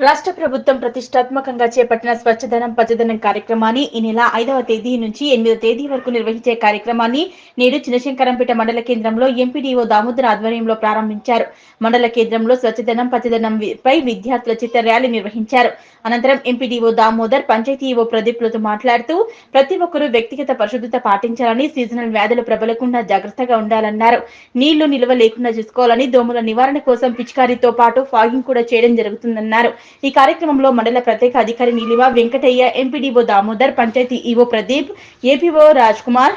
రాష్ట్ర ప్రభుత్వం ప్రతిష్టాత్మకంగా చేపట్టిన స్వచ్ఛదనం పచ్చదనం కార్యక్రమాన్ని ఈ నెల 5వ తేదీ నుంచి 8వ తేదీ వరకు నిర్వహించే కార్యక్రమాన్ని నేడు చినశంకరంపేట మండల కేంద్రంలో ఎంపీడీఓ దామోదర్ ఆధ్వర్యంలో ప్రారంభించారు. మండల కేంద్రంలో స్వచ్ఛదనం పచ్చదనం పై విద్యార్థుల చిత్ర ర్యాలీ నిర్వహించారు. అనంతరం ఎంపీడీఓ దామోదర్, పంచాయతీ ఈవో ప్రదీప్లతో మాట్లాడుతూ ప్రతి ఒక్కరూ వ్యక్తిగత పరిశుభ్రత పాటించాలని, సీజనల్ వ్యాధులు ప్రబలకుండా జాగ్రత్తగా ఉండాలన్నారు. నీళ్లు నిల్వ లేకుండా చూసుకోవాలని, దోమల నివారణ కోసం పిచికారీతో పాటు ఫాగింగ్ కూడా చేయడం జరుగుతుందన్నారు. ఈ కార్యక్రమంలో మండల ప్రత్యేక అధికారి Neelima Venkataiah, MPDO Damodar, panchayat EO Pradeep, APO Raj Kumar,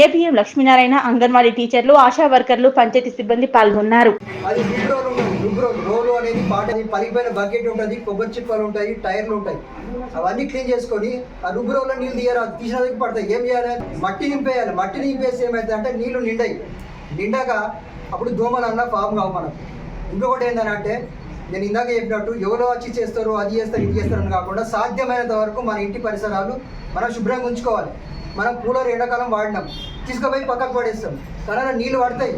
APM Lakshminarayana, anganwadi టీచర్లు, ఆశా వర్కర్లు, పంచాయతీ సిబ్బంది పాల్గొన్నారు. పలిపోయిన బకెట్ ఉంటుంది, కొబ్బరి చిప్పలు ఉంటాయి, టైర్లు ఉంటాయి, అవన్నీ క్లీన్ చేసుకొని ఆ రుబ్బురోలో నీళ్ళు తీయరాదు, తీసినందుకు పడతాయి. ఏం చేయాలి? మట్టి నింపేయాలి. మట్టి నింపేసి ఏమైతే అంటే నీళ్లు నిండాక అప్పుడు దోమలు అన్న ఫామ్ కావు మనకు. ఇంకొకటి ఏంటంటే నేను ఇందాక చెప్పినట్టు ఎవరో వచ్చి చేస్తారు, అది చేస్తారు, ఇది చేస్తారని కాకుండా సాధ్యమైనంత వరకు మన ఇంటి పరిసరాలు మనం శుభ్రంగా ఉంచుకోవాలి. మనం కూలర్ ఎండాకాలం వాడినాం, తీసుకుపోయి పక్కకు పడేస్తాం, కానీ అలా నీళ్ళు పడతాయి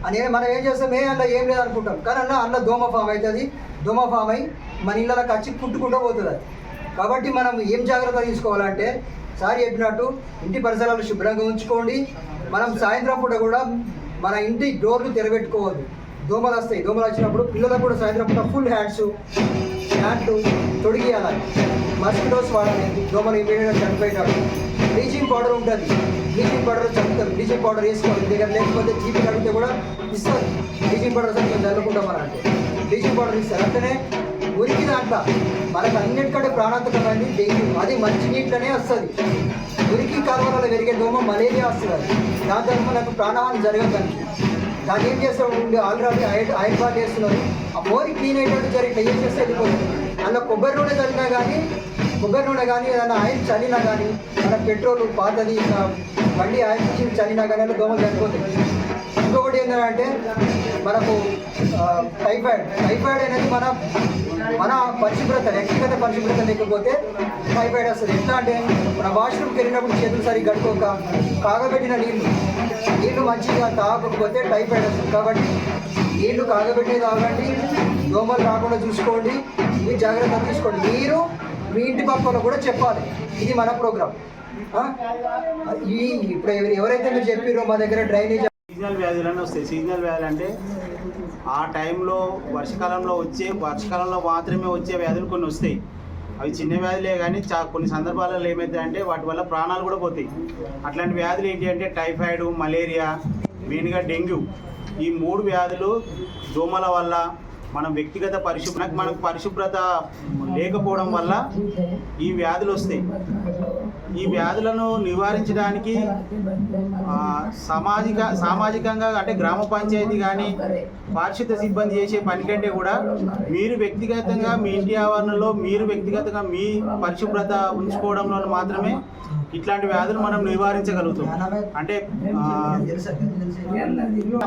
అని మనం ఏం చేస్తాం, అందులో ఏం లేదు అనుకుంటాం, కానీ అందులో దోమ ఫామ్ అవుతుంది. దోమ ఫామ్ అయి మన ఇళ్ళకి వచ్చి కుట్టుకుంటూ పోతుంది అది. కాబట్టి మనం ఏం జాగ్రత్త తీసుకోవాలంటే సార్ చెప్పినట్టు ఇంటి పరిసరాలు శుభ్రంగా ఉంచుకోండి. మనం సాయంత్రం పూట కూడా మన ఇంటి డోర్లు తెరబెట్టుకోవద్దు. దోమలు వస్తాయి. దోమలు వచ్చినప్పుడు పిల్లలకు కూడా సాయంత్రం పూట ఫుల్ హ్యాండ్లు తొడిగియాలి. మస్కిటోస్ వాడాలి. దోమలు ఇమీడియట్గా చనిపోయినాడు. బ్లీచింగ్ పౌడర్ ఉంటుంది, బ్లీచింగ్ పౌడర్ చదువుతారు. బ్లీచింగ్ పౌడర్ వేసుకోవాలి దగ్గర, లేకపోతే జీపీ అడిగితే కూడా ఇస్తారు. బ్లీచింగ్ పౌడర్ సార్ మేము చల్లుకుంటాం అని అంటే బ్లీచింగ్ పౌడర్ ఇస్తారు. అంటేనే మురికి దాంట్లో మనకు అన్నిటికంటే ప్రాణాంతకమైనది డెంగ్యూ. అది మంచి నీటిలోనే వస్తుంది. మురికి కాలువలలో పెరిగే దోమ మలేరియా వస్తుంది. దాని ద్వారా మనకు ప్రాణహాని జరగదండి. దాన్ని ఏం చేస్తాడు, ఆల్రెడీ ఆయిల్ బాల్ చేస్తున్నారు. ఆ మోరి క్లీన్ అయ్యేటట్టు జరిగితే ఏం చేస్తే వెళ్ళిపోతుంది. అందులో కొబ్బరి నూనె కానీ ఏదైనా ఆయిల్ చల్లినా కానీ, మన పెట్రోల్ పాతది బండి ఆయిల్ చల్లినా కానీ అలా దోమలు చనిపోతుంది. ఇంకొకటి ఏంటంటే మనకు టైఫాయిడ్ అనేది మన పరిశుభ్రత, వ్యక్తిగత పరిశుభ్రత లేకపోతే టైఫాయిడ్ వస్తుంది. ఎట్లా అంటే మన వాష్రూమ్కి వెళ్ళినప్పుడు చేతులు సరిగ్గా కట్టుకోక కాగబెట్టిన నీళ్లు మంచిగా తాగకపోతే టైఫాయిడ్ వస్తుంది. కాబట్టి నీళ్లు కాగబెట్టే తాగండి, దోమలు రాకుండా చూసుకోండి, మీ జాగ్రత్త తీసుకోండి. మీరు మీ ఇంటి పక్కన కూడా చెప్పాలి. ఇది మన ప్రోగ్రామ్. ఇప్పుడు ఎవరైతే మీరు చెప్పారో మా దగ్గర డ్రైనేజ్ సీజనల్ వ్యాధులన్నీ వస్తాయి. సీజనల్ వ్యాధులు అంటే ఆ టైంలో వర్షకాలంలో మాత్రమే వచ్చే వ్యాధులు కొన్ని వస్తాయి. అవి చిన్న వ్యాధులే కానీ కొన్ని సందర్భాలలో ఏమవుతాయంటే వాటి వల్ల ప్రాణాలు కూడా పోతాయి. అట్లాంటి వ్యాధులు ఏంటి అంటే టైఫాయిడ్, మలేరియా, మెయిన్గా డెంగ్యూ. ఈ 3 వ్యాధులు దోమల వల్ల, మనం వ్యక్తిగత మనకు పరిశుభ్రత లేకపోవడం వల్ల ఈ వ్యాధులు వస్తాయి. ఈ వ్యాధులను నివారించడానికి సామాజికంగా అంటే గ్రామ పంచాయతీ కానీ పారిశుద్ధ్య సిబ్బంది చేసే పని కంటే కూడా మీరు వ్యక్తిగతంగా మీ ఇంటి ఆవరణలో మీరు వ్యక్తిగతంగా మీ పరిశుభ్రత ఉంచుకోవడంలో మాత్రమే ఇట్లాంటి వ్యాధులు మనం నివారించగలుగుతాం. అంటే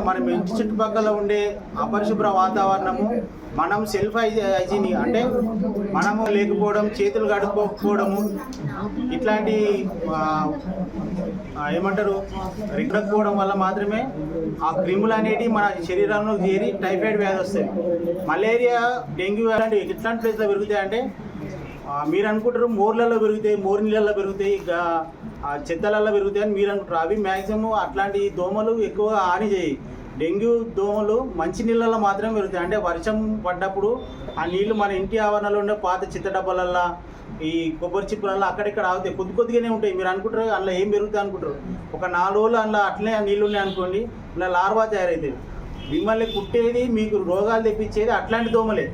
మనం ఇంటి చుట్టుపక్కల ఉండే అపరిశుభ్ర వాతావరణము, మనం సెల్ఫ్ హైజీన్ అంటే మనము లేకపోవడం, చేతులు కడుక్కోకపోవడము, ఇట్లాంటి రిక్కకపోవడం వల్ల మాత్రమే ఆ క్రిములు అనేవి మన శరీరంలో చేరి టైఫాయిడ్ వ్యాధి వస్తాయి. మలేరియా, డెంగ్యూ అలాంటివి ఎట్లాంటి ప్లేస్లో పెరుగుతాయి అంటే మీరు అనుకుంటారు మోర్లలో పెరుగుతాయి, మోర్ నీళ్ళల్లో పెరుగుతాయి, చెత్తలలో పెరుగుతాయి అని మీరు అనుకుంటారు. అవి మ్యాక్సిమం అట్లాంటి దోమలు ఎక్కువ హాని చేయి. డెంగ్యూ దోమలు మంచి నీళ్ళల్లో మాత్రమే పెరుగుతాయి. అంటే వర్షం పడ్డప్పుడు ఆ నీళ్లు మన ఇంటి ఆవరణలో ఉండే పాత చిత్త డబ్బాలల్లో, ఈ కొబ్బరి చిప్పులల్లో అక్కడిక్కడ ఆగుతాయి. కొద్దిగానే ఉంటాయి. మీరు అనుకుంటారు అందులో ఏం పెరుగుతాయి అనుకుంటారు. ఒక 4 రోజులు అందులో అట్లనే నీళ్ళు ఉన్నాయి అనుకోండి, ఇలా లార్వా తయారవుతుంది. మిమ్మల్ని కుట్టేది, మీకు రోగాలు తెప్పించేది అట్లాంటి దోమలే.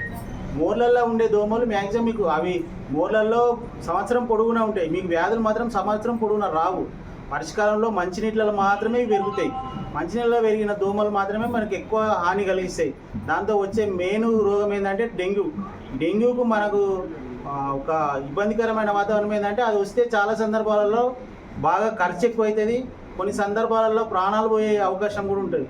మోర్లల్లో ఉండే దోమలు మ్యాక్సిమం మీకు అవి మోర్లల్లో సంవత్సరం పొడుగునా ఉంటాయి. మీకు వ్యాధులు మాత్రం సంవత్సరం పొడుగునా రావు. వర్షకాలంలో మంచినీళ్ళలో మాత్రమే పెరుగుతాయి. మంచినీళ్ళలో పెరిగిన దోమలు మాత్రమే మనకు ఎక్కువ హాని కలిగిస్తాయి. దాంతో వచ్చే మెయిన్ రోగం ఏంటంటే డెంగ్యూకు మనకు ఒక ఇబ్బందికరమైన వాతావరణం ఏంటంటే అది వస్తే చాలా సందర్భాలలో బాగా ఖర్చు ఎక్కువ అవుతుంది. కొన్ని సందర్భాలలో ప్రాణాలు పోయే అవకాశం కూడా ఉంటుంది.